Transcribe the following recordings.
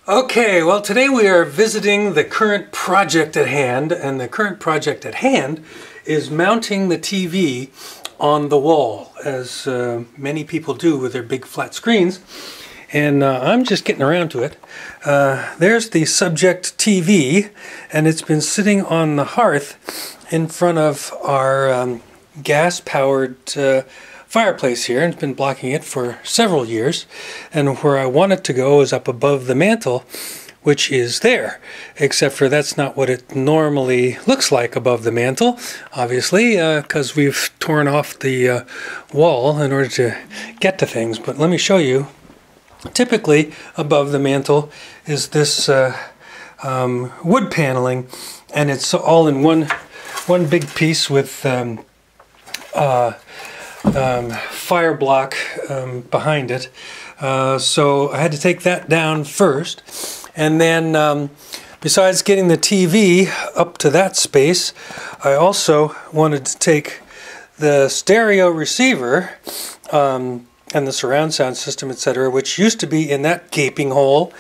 Okay, well today we are visiting the current project at hand, and the current project at hand is mounting the TV on the wall, as many people do with their big flat screens, and I'm just getting around to it. There's the subject TV, and it's been sitting on the hearth in front of our gas-powered fireplace here, and it's been blocking it for several years, and where I want it to go is up above the mantle, which is there, except for that's not what it normally looks like above the mantle, obviously, because we've torn off the wall in order to get to things. But let me show you. Typically above the mantle is this wood paneling, and it's all in one big piece with fire block behind it, so I had to take that down first, and then besides getting the TV up to that space, I also wanted to take the stereo receiver and the surround sound system, etc., which used to be in that gaping hole,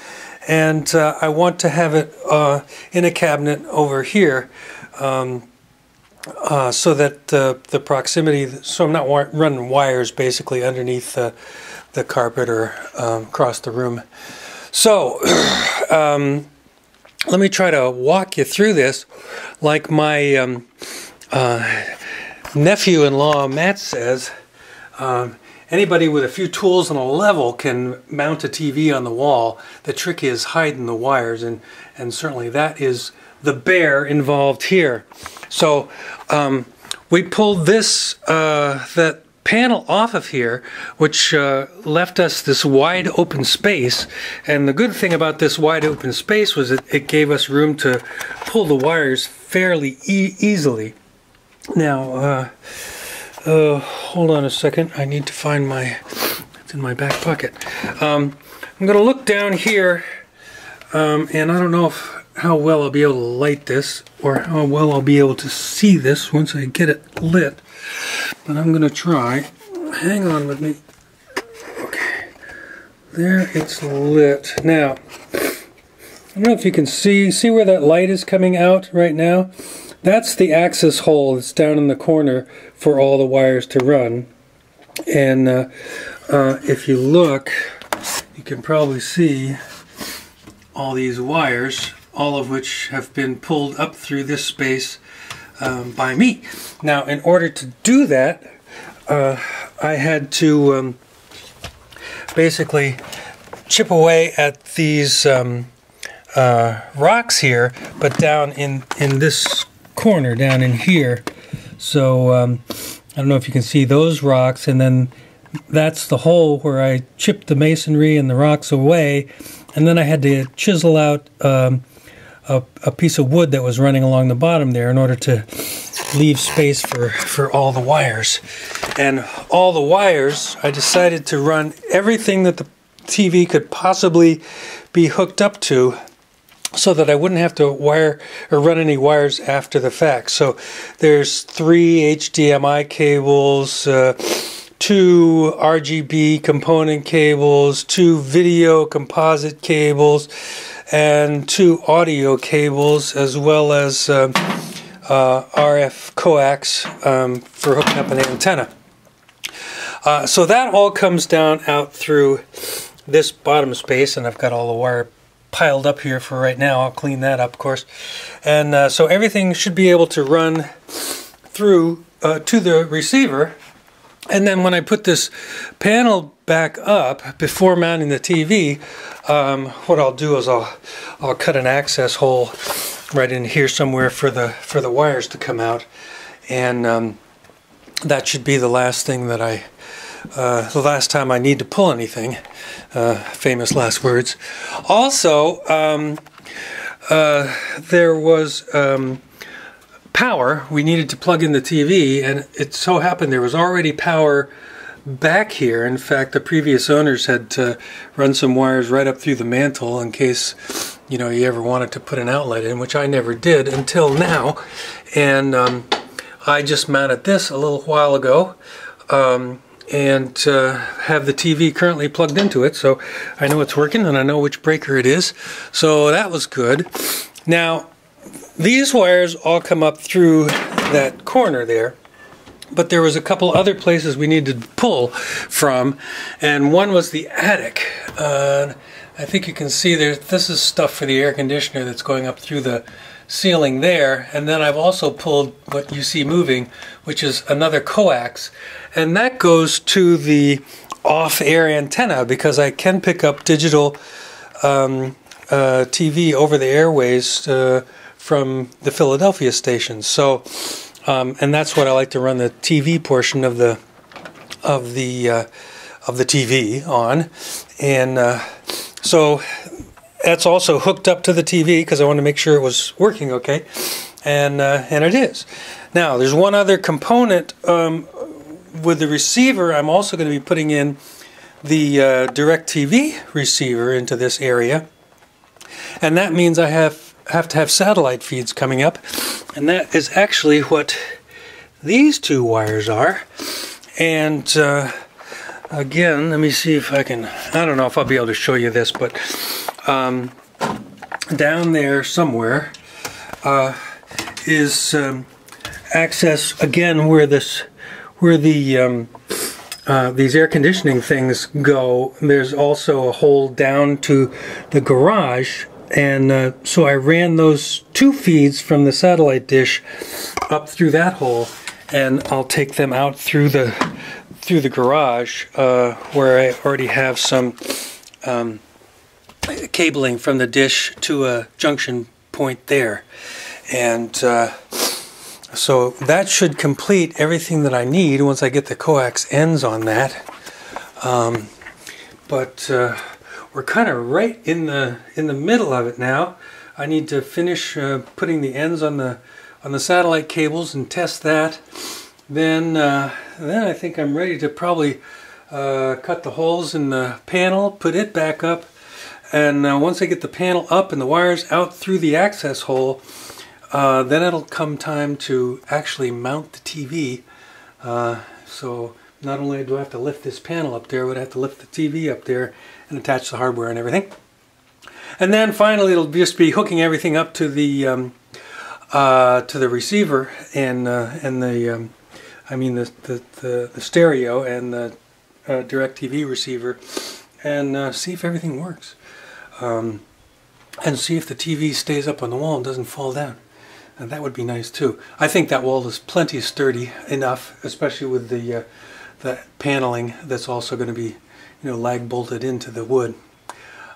and I want to have it in a cabinet over here, so that the proximity, so I'm not running wires basically underneath the carpet or across the room. So let me try to walk you through this like my nephew-in-law Matt says. Anybody with a few tools and a level can mount a TV on the wall. The trick is hiding the wires, and certainly that is the bear involved here. So we pulled this that panel off of here, which left us this wide open space, and the good thing about this wide open space was it gave us room to pull the wires fairly easily. Now hold on a second, I need to find it's in my back pocket. I'm going to look down here, and I don't know how well I'll be able to light this, or how well I'll be able to see this once I get it lit, but I'm going to try. Hang on with me. Okay, there, it's lit. Now, I don't know if you can see where that light is coming out right now? That's the access hole that's down in the corner for all the wires to run, and if you look, you can probably see all these wires, all of which have been pulled up through this space by me. Now, in order to do that, I had to basically chip away at these rocks here, but down in this corner, down in here. So I don't know if you can see those rocks, and then that's the hole where I chipped the masonry and the rocks away, and then I had to chisel out a piece of wood that was running along the bottom there in order to leave space for all the wires. And all the wires, I decided to run everything that the TV could possibly be hooked up to, so that I wouldn't have to wire or run any wires after the fact. So there's 3 HDMI cables, 2 RGB component cables, 2 video composite cables, and 2 audio cables, as well as RF coax for hooking up an antenna. So that all comes down out through this bottom space, and I've got all the wire piled up here for right now. I'll clean that up, of course. And so everything should be able to run through to the receiver. And then when I put this panel back up before mounting the TV, what I'll do is I'll cut an access hole right in here somewhere for the wires to come out, and that should be the last thing that the last time I need to pull anything. Famous last words. Also, there was power. We needed to plug in the TV, and it so happened there was already power back here. In fact, the previous owners had to run some wires right up through the mantle in case, you know, you ever wanted to put an outlet in, which I never did until now. And I just mounted this a little while ago, and have the TV currently plugged into it, so I know it's working and I know which breaker it is. So that was good. Now, these wires all come up through that corner there, but there was a couple other places we needed to pull from, and one was the attic. I think you can see this is stuff for the air conditioner that's going up through the ceiling there, and then I've also pulled what you see moving, which is another coax, and that goes to the off-air antenna, because I can pick up digital TV over the airways from the Philadelphia station. So, and that's what I like to run the TV portion of the TV on, and so that's also hooked up to the TV because I wanted to make sure it was working okay, and it is. Now, there's one other component with the receiver. I'm also going to be putting in the DirecTV receiver into this area, and that means I have to have satellite feeds coming up, and that is actually what these two wires are. And again, let me see if I can, I don't know if I'll be able to show you this, but down there somewhere is access, again, where the these air conditioning things go. There's also a hole down to the garage, and so I ran those two feeds from the satellite dish up through that hole, and I'll take them out through the garage where I already have some cabling from the dish to a junction point there, and so that should complete everything that I need once I get the coax ends on that. But we're kind of right in the middle of it now. I need to finish putting the ends on the satellite cables and test that. Then I think I'm ready to probably cut the holes in the panel, put it back up, and once I get the panel up and the wires out through the access hole, then it'll come time to actually mount the TV. So not only do I have to lift this panel up there, but I have to lift the TV up there and attach the hardware and everything. And then finally it'll just be hooking everything up to the receiver and the stereo and the DirecTV receiver, and see if everything works, and see if the TV stays up on the wall and doesn't fall down. And that would be nice too. I think that wall is plenty sturdy enough, especially with the paneling that's also going to be, lag bolted into the wood.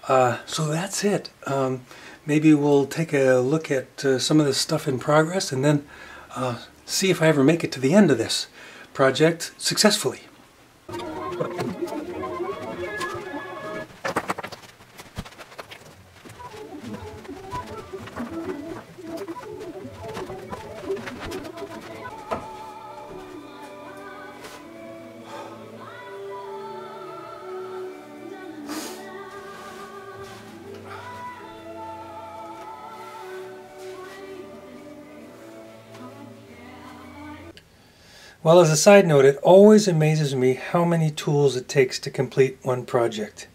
So that's it. Maybe we'll take a look at some of this stuff in progress, and then see if I ever make it to the end of this project successfully. Well, as a side note, it always amazes me how many tools it takes to complete one project.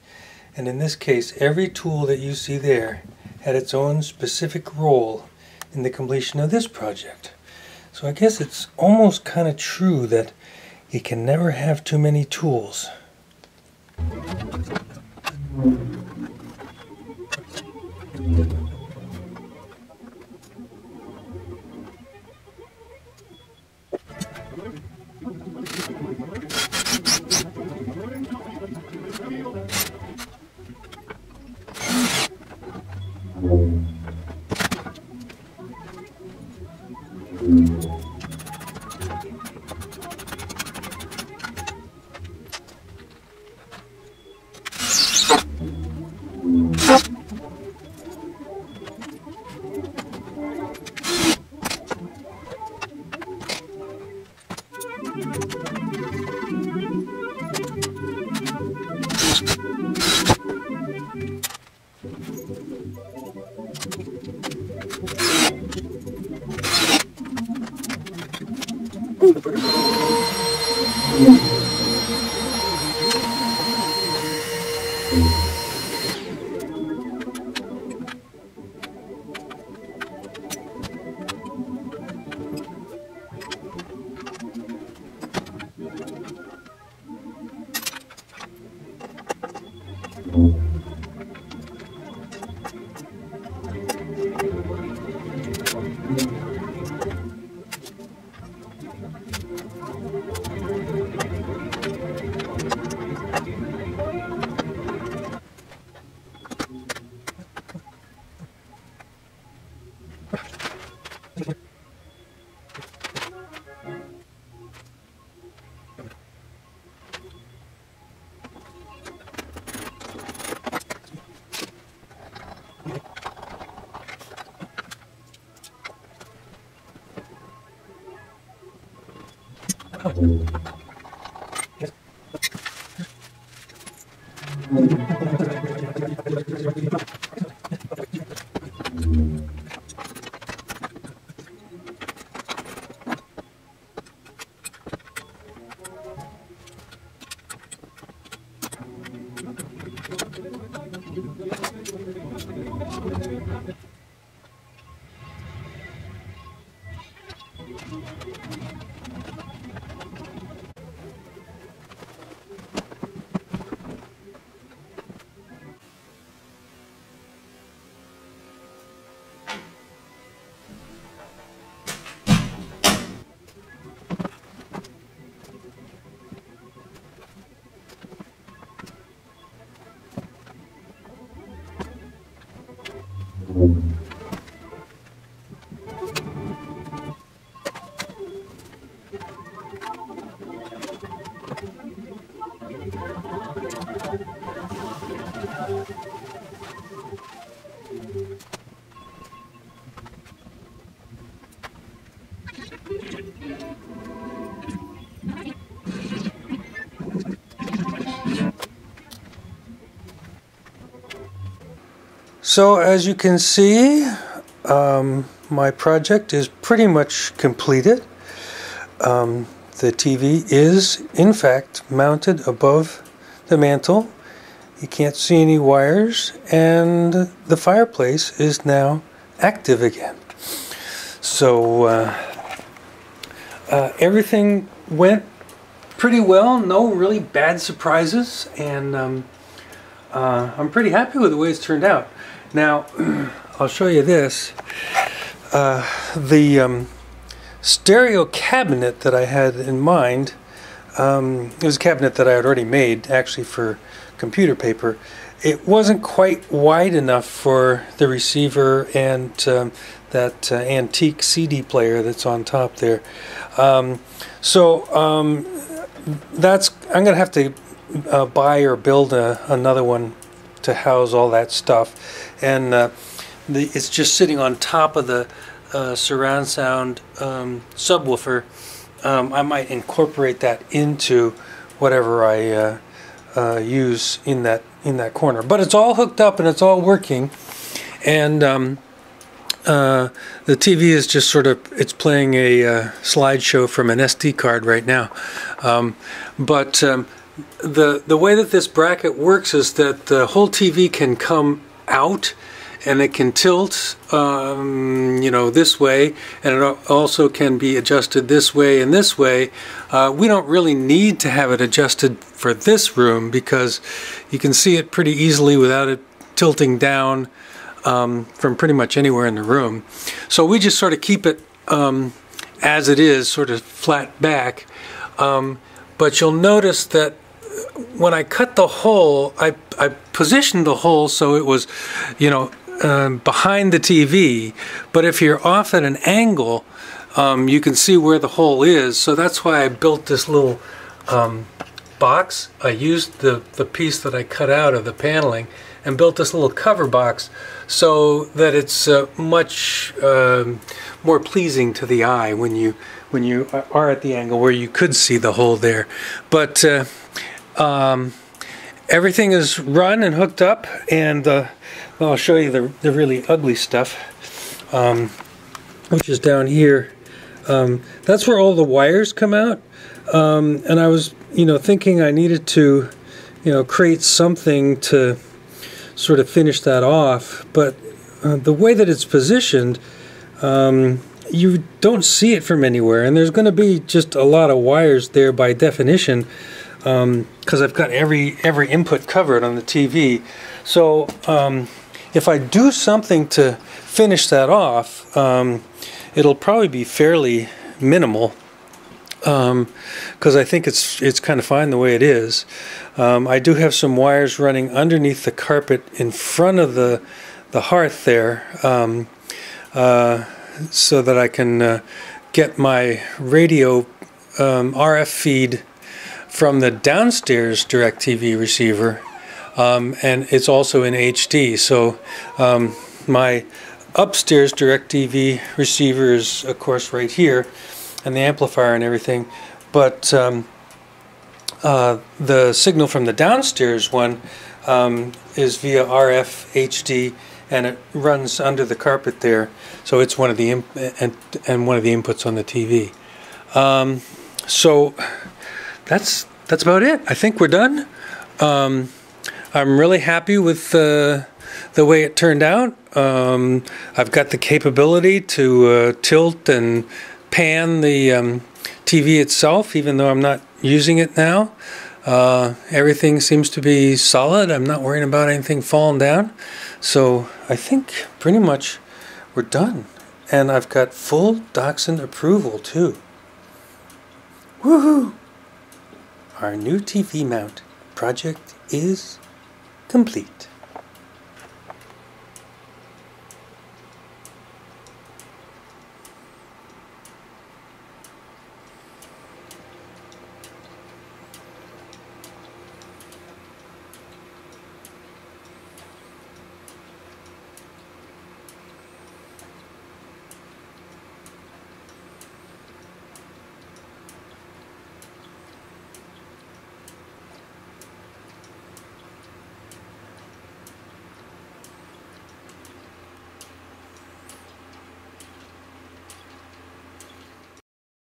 And in this case, every tool that you see there had its own specific role in the completion of this project. So I guess it's almost kind of true that you can never have too many tools. So as you can see, my project is pretty much completed. The TV is in fact mounted above the mantle. You can't see any wires, and the fireplace is now active again. So everything went pretty well, no really bad surprises, and I'm pretty happy with the way it's turned out. Now, I'll show you this. The stereo cabinet that I had in mind, it was a cabinet that I had already made, actually, for computer paper. It wasn't quite wide enough for the receiver and that antique CD player that's on top there. So I'm going to have to buy or build another one to house all that stuff, and it's just sitting on top of the surround sound subwoofer. I might incorporate that into whatever I use in that corner, but it's all hooked up and it's all working, and the TV is just sort of, it's playing a slideshow from an SD card right now, but the way that this bracket works is that the whole TV can come out, and it can tilt, you know, this way, and it also can be adjusted this way and this way. We don't really need to have it adjusted for this room because you can see it pretty easily without it tilting down from pretty much anywhere in the room. So we just sort of keep it as it is, sort of flat back. But you'll notice that when I cut the hole, I positioned the hole so it was, you know, behind the TV. But if you're off at an angle, you can see where the hole is. So that's why I built this little box. I used the piece that I cut out of the paneling and built this little cover box so that it's much more pleasing to the eye when you are at the angle where you could see the hole there. But everything is run and hooked up, and well, I'll show you the really ugly stuff, which is down here. That's where all the wires come out, and I was, you know, thinking I needed to, you know, create something to sort of finish that off, but the way that it's positioned, you don't see it from anywhere, and there's going to be just a lot of wires there by definition, because I've got every input covered on the TV. So if I do something to finish that off, it'll probably be fairly minimal, because I think it's kind of fine the way it is. I do have some wires running underneath the carpet in front of the hearth there, so that I can get my radio RF feed from the downstairs DirecTV receiver and it's also in HD. So my upstairs DirecTV receiver is, of course, right here, and the amplifier and everything, but the signal from the downstairs one is via RF HD, and it runs under the carpet there, so it's one of the one of the inputs on the TV. So that's about it. I think we're done. I'm really happy with the way it turned out. I've got the capability to tilt and pan the TV itself, even though I'm not using it now. Everything seems to be solid. I'm not worrying about anything falling down. So I think pretty much we're done. And I've got full Dachshund approval too. Woohoo! Our new TV mount project is complete.